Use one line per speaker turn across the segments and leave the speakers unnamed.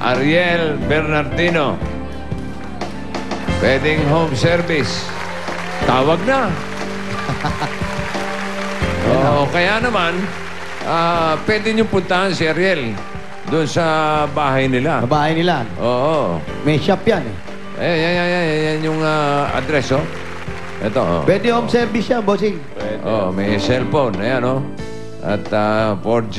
Ariel Bernardino. Pwedeng home service. Tawag na. Kaya naman, pwede nyo puntahan si Ariel doon sa bahay nila.
Sa bahay nila.
Oo.
May shop yan eh.
Yan yung address, oh. Ito, oh.
Pwede home service yan, bossing.
Oh, may cellphone. Ayan, oh. At 4G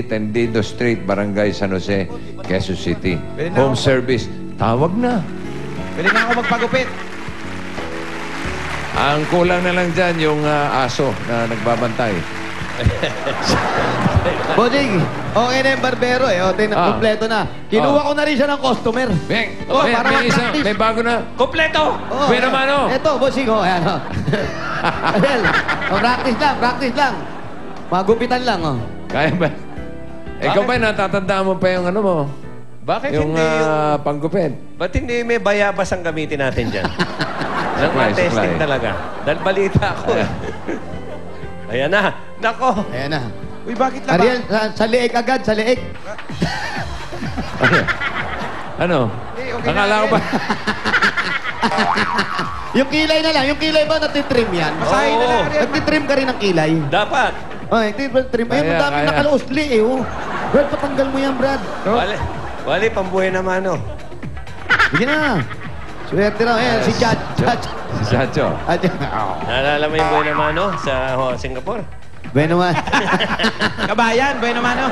Tendido Street, Barangay San Jose, Quezon City. Home service. Tawag na.
Pwede na ako magpagupit.
Ang kulang na lang dyan yung aso na nagbabantay.
Bossing, okay na yung barbero eh. O, kompleto na. Kinuha ko na rin siya ng customer.
Beng,
para
may isa,
mag-practice.
may bago na.
Kompleto!
Buena mano.
Ito, bossing, ayan, Ariel, practice lang. Magupitan lang,
Kaya ba? Ikaw ba natatandaan mo pa yung ano mo?
Bakit
Yung
hindi yung...
panggupit?
Ba't hindi may bayabas ang gamitin natin dyan? Nang
Supply,
testing
supply.
talaga. Dahil balita ako. Ayan na. Nako.
Ayan na.
Uy, bakit lang
Ariel, sa leeg agad, sa leeg.
Ano?
okay
Akala
na,
ko ba?
Yung kilay na lang. Yung kilay ba natitrim yan?
Masahin na lang, Ariel.
Nagtitrim ka rin ng kilay.
Dapat.
Ay, nagtitrim. Ayun,
Kaya,
ang dami
kaya.
nakalausli eh. Brad, patanggal mo yan, Brad.
Wali, pambuhay naman, no?
Bigyan na. Swerte na. Ayan, si Chad.
Si Sacho.
Naalala mo yung buhay naman, no? Sa Singapore.
Bueno man.
Kabayan, buhay naman, no?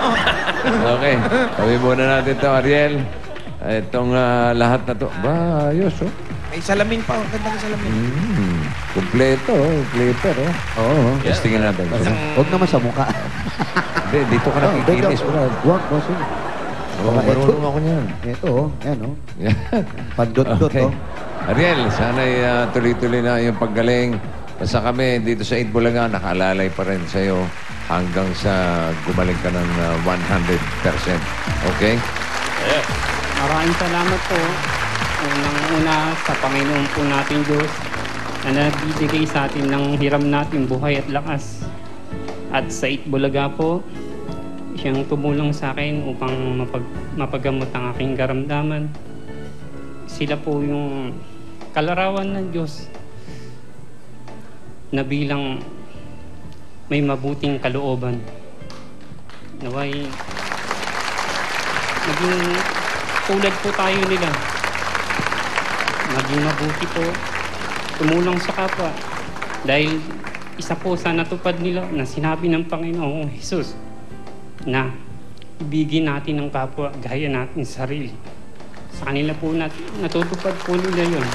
Okay. Sabi muna natin to, Ariel. Itong lahat na to. Ba, ayos, oh.
May salamin pa. Ang ganda ng salamin.
Kumpleto, oh. Glitter, oh. Oo. Testingin natin.
Huwag naman sa mukha.
Hindi, dito ka nakikinis, Brad.
Huwag, bossing.
Marunong ako niyan.
Ito, ayan, Pandot-dot,
Okay. Ariel, sana'y tuloy-tuloy na yung paggaling. Basta kami dito sa 8 Bulaga, nakaalalay pa rin sa'yo hanggang sa gumaling ka ng 100%. Okay?
Maraming salamat po. Unang-una sa Panginoon po natin Diyos na nagbibigay sa atin ng hiram natin buhay at lakas. At sa Itbulaga po, siyang tumulong sa akin upang mapagamot ang aking karamdaman. Sila po yung kalarawan ng Diyos na bilang may mabuting kalooban. Naway maging tulad po tayo nila. Maging mabuti po, tumulong sa kapwa. Dahil isa po sa natupad nila na sinabi ng Panginoong Jesus na ibigin natin ang kapwa gaya natin sa sarili. Sa kanila po natutupad po nila yun.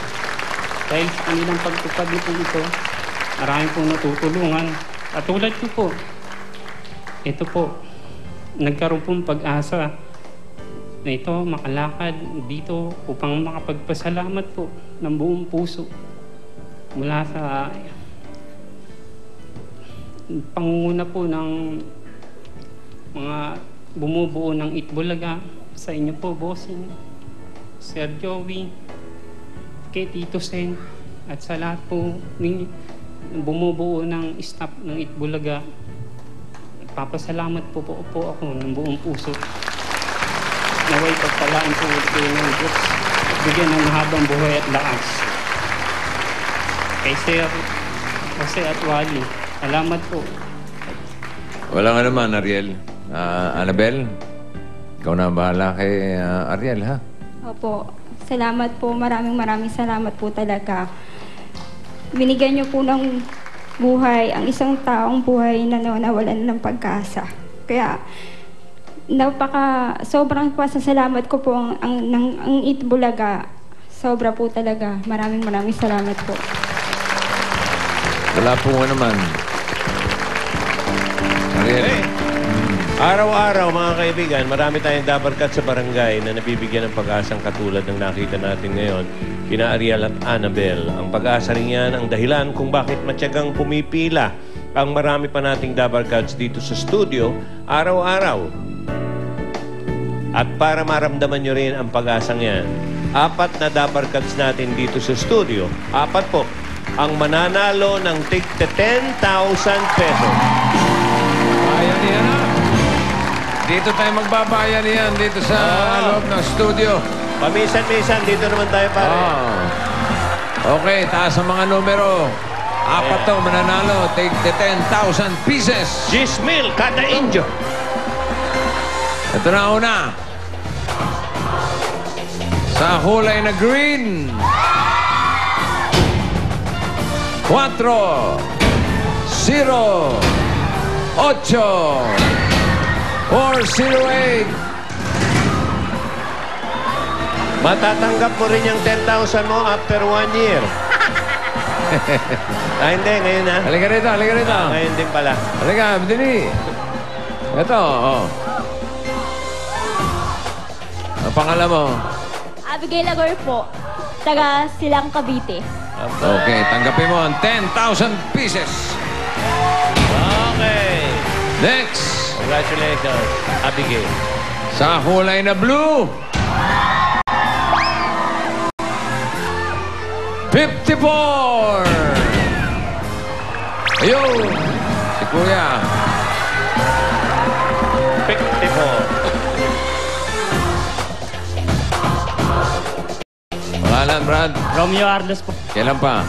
Dahil sa kanilang pagtupad nito ito, marami po natutulungan. At tulad ko po, ito po, nagkaroon pong pag-asa na ito makalakad dito upang makapagpasalamat po ng buong puso mula sa pangunguna po ng mga bumubuo ng Itbulaga, sa inyo po, bossing, Sir Joey, kay Tito Sen, at sa lahat po ng bumubuo ng staff ng Itbulaga. Papasalamat po ako ng buong puso. Naway pagpalaan po kayo ng Diyos, bigyan ng mahabang buhay at lakas. Kay Sir Jose at Wally, salamat po.
Walang ano man, Ariel. Annabel, ikaw na bahala kay Ariel, ha?
Opo. Salamat po. Maraming salamat po talaga. Binigyan niyo po ng buhay ang isang taong buhay na nawalan ng pagkaasa. Kaya sobrang pasasalamat ko po ang Itbulaga. Sobra po talaga. Maraming salamat po.
Wala po nga naman. Ariel.
Araw-araw, mga kaibigan, marami tayong dabarkat sa barangay na nabibigyan ng pag-asang katulad ng nakita natin ngayon kina Ariel at Annabel. Ang pag-asa rin yan ang dahilan kung bakit matyagang pumipila ang marami pa nating dabarkats dito sa studio araw-araw. At para maramdaman nyo rin ang pag-asang yan, 4 na dabarkats natin dito sa studio, 4 po, ang mananalo ng tig 10,000 pesos.
Kaya niya na. Dito tayo magbabayan yan. Dito sa loob ng studio.
Pamisan-misan, dito naman tayo, pare.
Okay, taas ang mga numero. Apat to mananalo. Take the 10,000 pieces.
10,000 kada inyo.
Ito na una. Sa kulay na green. 4, 0, 8, or 08.
Matatanggap mo rin yung 10,000 mo after 1 year. Hindi, ngayon na.
Halika rito, halika rito.
Ngayon din pala.
Halika, Dini. Ito, oh. Ang pangalan mo?
Abigail Agor po, taga Silang Cavite.
Okay, tanggapin mo ang 10,000 pieces.
Okay.
Next.
Congratulations, Abigail.
Sa kulay na blue. 54. Ayun. Si Kuya.
54.
Pangalan, Brad.
Romeo Ardos po.
Kailan pa?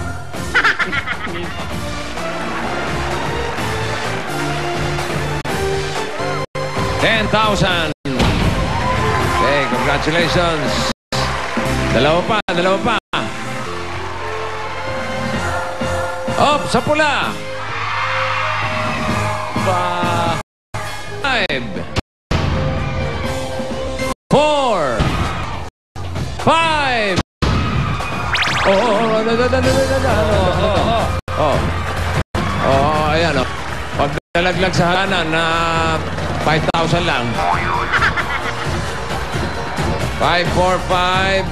$10,000. Okay, congratulations. Dalawa pa, dalawa pa. Up, sa pula. 5, 4, 5. Ayan, oh. Pag nalaglag sa halanan na 5,000 lang. 5, 4, 5.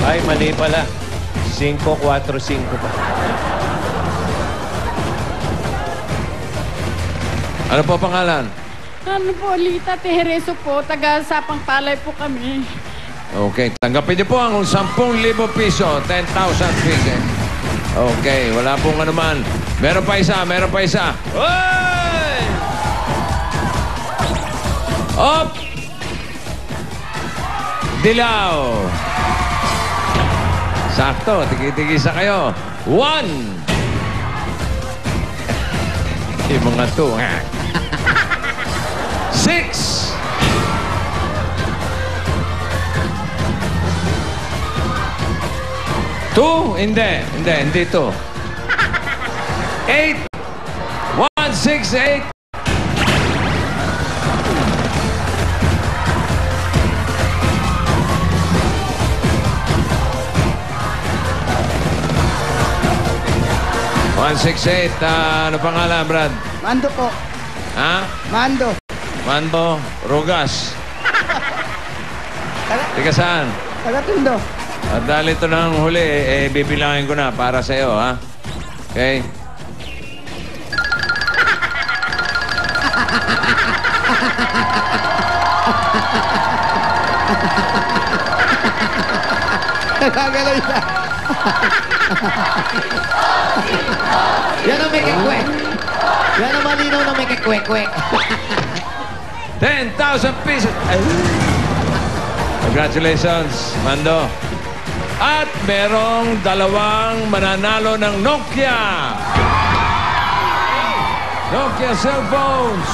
Ay, mali pala. 5, 4, 5 pa.
Ano po pangalan?
Ano po, Lita Tereso po, taga Sapang Palay po kami.
Okay, tanggapin niyo po ang 10,000 piso, 10,000 pieces. Okay, wala pong anuman. Meron pa isa, meron pa isa.
Oy!
Up! Dilaw. Sakto, tigi-tigisa kayo. 1. Yung mga to. 6. 2? Hindi to. 8. 1, 6, 8. Ano pangalan, Brad?
Mando po.
Ha?
Mando.
Mando Rogas. Tika saan?
Taga-Tondo.
At dahil ito ng huli, bibilangin ko na para sa iyo, ha? Okay?
Nagagalaw siya. Yan ang may kikwek. Yan ang malinaw na may kikwek-kwek.
10,000 pieces. Ay. Congratulations, Mando. At merong dalawang mananalo ng Nokia. Nokia cellphones.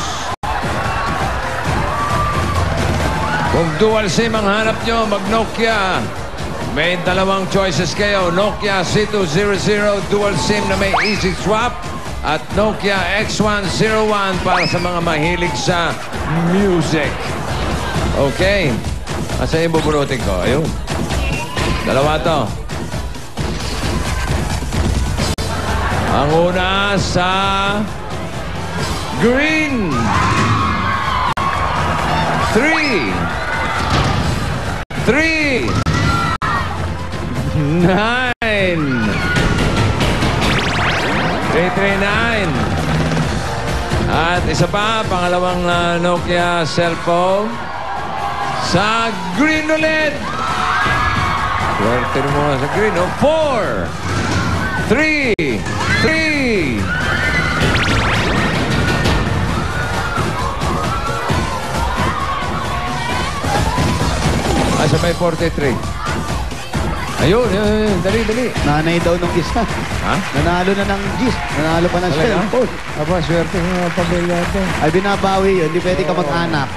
Kung dual SIM ang hanap nyo, mag-Nokia. May dalawang choices kayo. Nokia C200 dual SIM na may easy swap at Nokia X101 para sa mga mahilig sa music. Okay. Asa yung bubunutin ko? Ayun. Dalawa to. Ang una sa green. 3. 9. 339. At isa pa, pangalawang Nokia cellphone sa green ulit. Swerte mo sa green. 4. 3. 3. sa may 43. Ayun, yun. Dali.
Nanay daw nung isa.
Ha?
Nanalo na ng GIS. Nanalo pa ng
Talaga?
cellphone.
Aba, swerte ng mga pamilya ito.
Ay, binabawi yun. Hindi pwede ka mag-anak.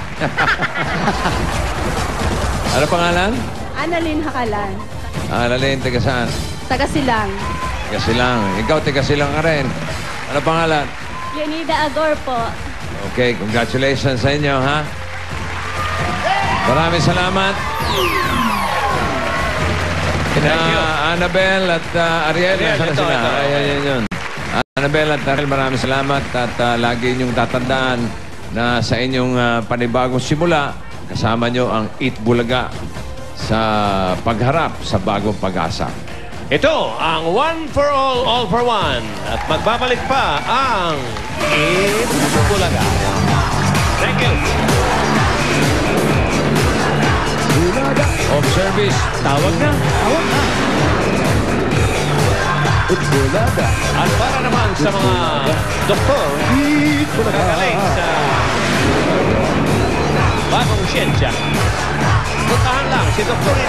Ano pangalan?
Annalyn Hakalan.
Lalene, taga saan?
Taga Silang.
Taga Silang. Ikaw, taga Silang ka rin. Ano pangalan?
Leonida Agor po.
Okay, congratulations sa inyo, ha? Maraming salamat.
Thank you.
Annabel at Ariel.
Ariel,
Nasaan na
ito.
sila? Ayun. Annabel at Ariel, maraming salamat at lagi inyong tatandaan na sa inyong panibagong simula, kasama nyo ang Eat Bulaga sa pagharap sa bagong pag-asa.
Ito ang One for All for One. At magbabalik pa ang Eat Bulaga. Thank you.
Off service.
Tawag na.
Bulaga.
At para naman sa mga doktor, nakagaling sa bagong siyensya. Puntahan lang si Dr.